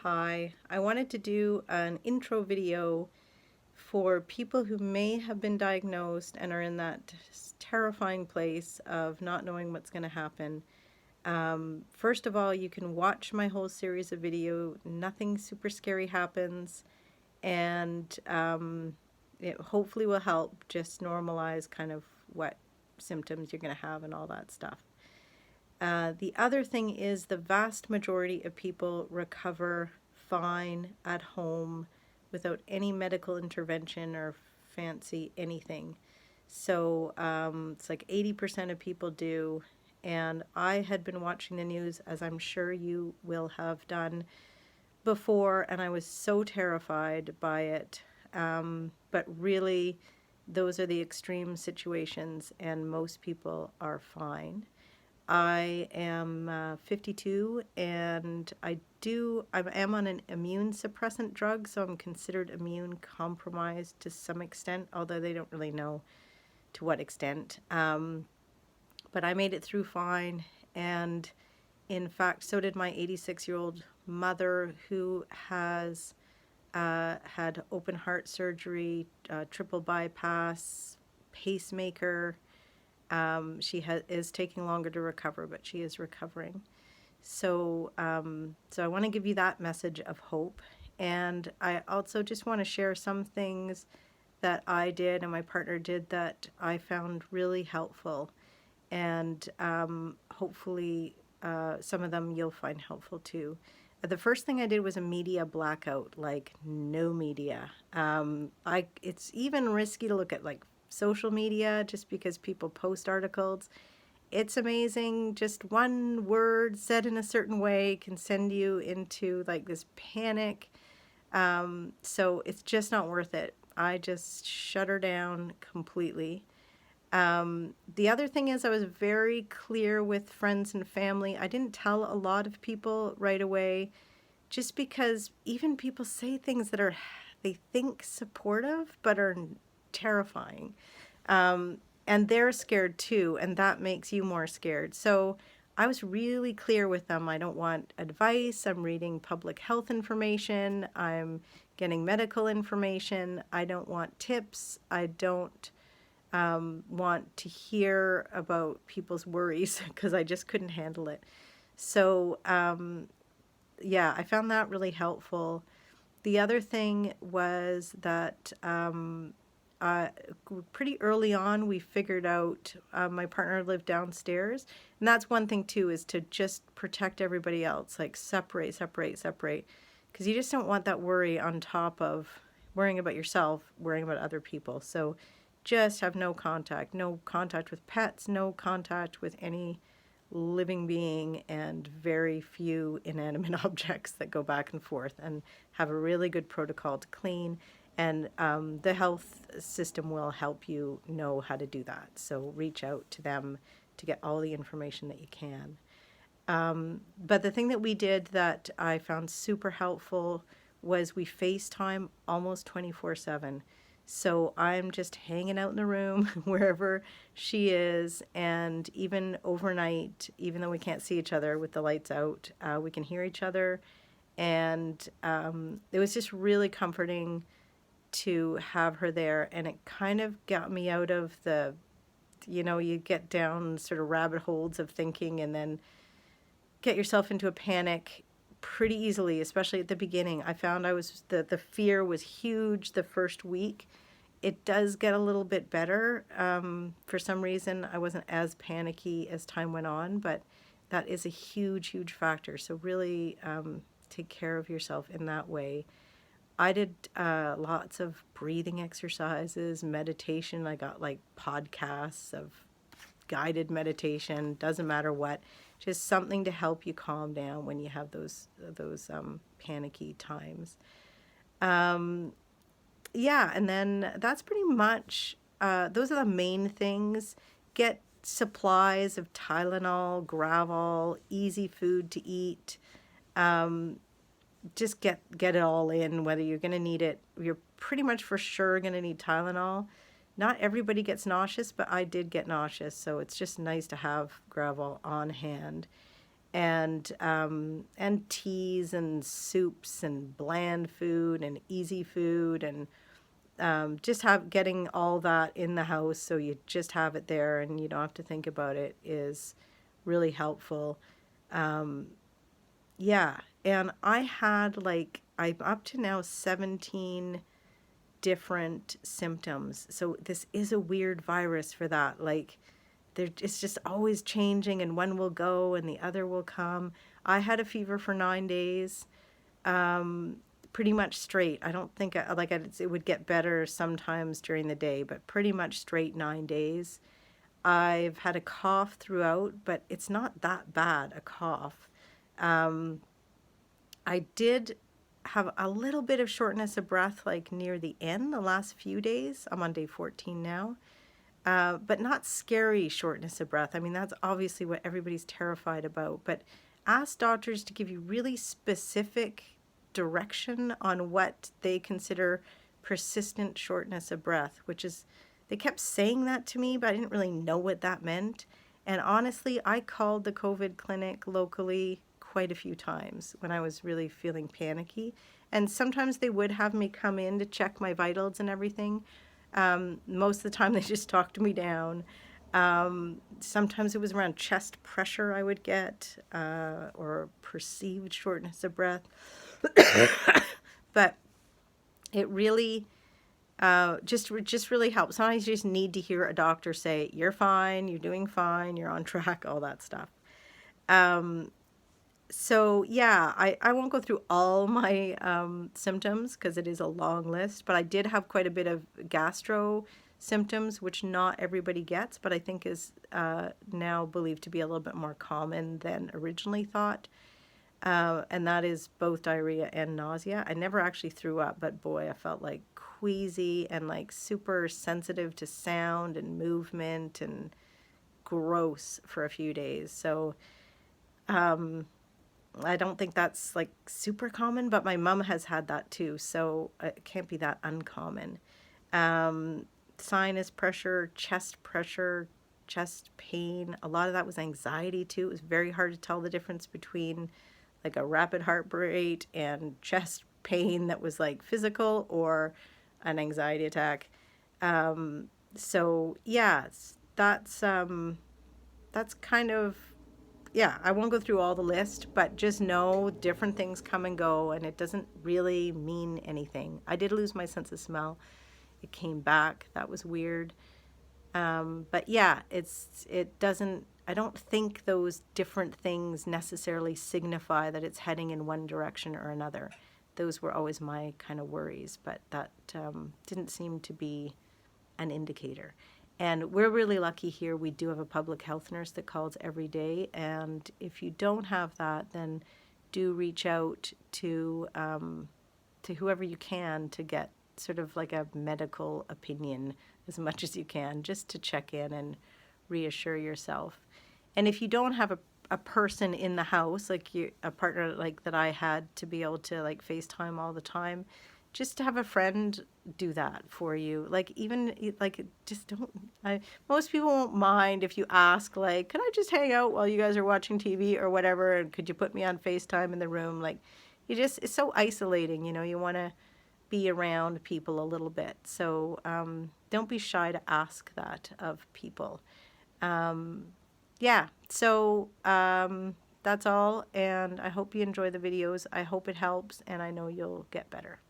Hi, I wanted to do an intro video for people who may have been diagnosed and are in that terrifying place of not knowing what's going to happen. First of all, you can watch my whole series of video. Nothing super scary happens, and it hopefully will help just normalize kind of what symptoms you're going to have and all that stuff. The other thing is the vast majority of people recover fine at home without any medical intervention or fancy anything. So it's like 80% of people do. And I had been watching the news, as I'm sure you will have done before, and I was so terrified by it. But really, those are the extreme situations, and most people are fine. I am 52 and I am on an immune suppressant drug, so I'm considered immune compromised to some extent, although they don't really know to what extent. But I made it through fine, and in fact, so did my 86-year-old mother, who has had open heart surgery, triple bypass, pacemaker. Is taking longer to recover, but she is recovering. So I want to give you that message of hope. And I also just want to share some things that I did and my partner did that I found really helpful. And hopefully some of them you'll find helpful too. The first thing I did was a media blackout, like no media. It's even risky to look at like social media just because people post articles. It's amazing. Just one word said in a certain way can send you into like this panic. So it's just not worth it. I just shut her down completely. The other thing is I was very clear with friends and family. I didn't tell a lot of people right away just because even people say things that are, they think supportive, but are terrifying. And they're scared too, and that makes you more scared. So I was really clear with them. I don't want advice. I'm reading public health information. I'm getting medical information. I don't want tips. I don't want to hear about people's worries because I just couldn't handle it. So, yeah, I found that really helpful. The other thing was that uh, pretty early on we figured out my partner lived downstairs, and that's one thing too, is to just protect everybody else, like separate, because you just don't want that worry on top of worrying about yourself, worrying about other people. So just have no contact with pets, no contact with any living being, and very few inanimate objects that go back and forth, and have a really good protocol to clean. And the health system will help you know how to do that. So reach out to them to get all the information that you can. But the thing that we did that I found super helpful was we FaceTime almost 24/7. So I'm just hanging out in the room wherever she is, and even overnight, even though we can't see each other with the lights out, we can hear each other. And it was just really comforting to have her there, and it kind of got me out of the, you get down sort of rabbit holes of thinking and then get yourself into a panic pretty easily, especially at the beginning. I found the fear was huge the first week. It does get a little bit better. For some reason, I wasn't as panicky as time went on, but that is a huge factor. So really take care of yourself in that way. I did lots of breathing exercises, meditation. I got like podcasts of guided meditation, doesn't matter what, just something to help you calm down when you have those panicky times. Yeah, and then that's pretty much, those are the main things. Get supplies of Tylenol, Gravol, easy food to eat. Just get it all in, whether you're going to need it. You're pretty much for sure going to need Tylenol. Not everybody gets nauseous, but I did get nauseous, so it's just nice to have Gravol on hand. and teas and soups and bland food and easy food, and just getting all that in the house so you just have it there and you don't have to think about it is really helpful. Um, yeah, and I had like I'm up to now 17 different symptoms. So this is a weird virus for that. Like it's just always changing, and one will go and the other will come. I had a fever for 9 days, um, pretty much straight. I don't think it would get better sometimes during the day, but pretty much straight 9 days. I've had a cough throughout, but it's not that bad a cough. Um, I did have a little bit of shortness of breath like near the end, the last few days. I'm on day 14 now. But not scary shortness of breath. I mean, that's obviously what everybody's terrified about. But ask doctors to give you really specific direction on what they consider persistent shortness of breath, which is, they kept saying that to me, but I didn't really know what that meant. And honestly, I called the COVID clinic locally quite a few times when I was really feeling panicky. And sometimes they would have me come in to check my vitals and everything. Most of the time, they just talked me down. Sometimes it was around chest pressure I would get, or perceived shortness of breath. But it really just really helps. Sometimes you just need to hear a doctor say, "You're fine. You're doing fine. You're on track." All that stuff. So yeah, I won't go through all my symptoms because it is a long list, but I did have quite a bit of gastro symptoms, which not everybody gets, but I think is now believed to be a little bit more common than originally thought. And that is both diarrhea and nausea. I never actually threw up, but boy, I felt like queasy and like super sensitive to sound and movement and gross for a few days. So, I don't think that's like super common, but my mom has had that too, so it can't be that uncommon. Um, Sinus pressure, chest pain. A lot of that was anxiety too. It was very hard to tell the difference between like a rapid heart rate and chest pain that was like physical or an anxiety attack. So yeah, that's kind of, yeah, I won't go through all the list, but just know different things come and go, and it doesn't really mean anything. I did lose my sense of smell. It came back. That was weird. But yeah, it doesn't, I don't think those different things necessarily signify that it's heading in one direction or another. Those were always my kind of worries, but that didn't seem to be an indicator. And we're really lucky here. We do have a public health nurse that calls every day. And if you don't have that, then do reach out to whoever you can to get sort of like a medical opinion as much as you can, just to check in and reassure yourself. And if you don't have a person in the house, like a partner like that I had to be able to like FaceTime all the time, just to have a friend do that for you. Like even like just don't. Most people won't mind if you ask like, "Can I just hang out while you guys are watching TV or whatever? And could you put me on FaceTime in the room?" Like, it's so isolating. You want to be around people a little bit. So don't be shy to ask that of people. Yeah. So that's all, and I hope you enjoy the videos. I hope it helps, and I know you'll get better.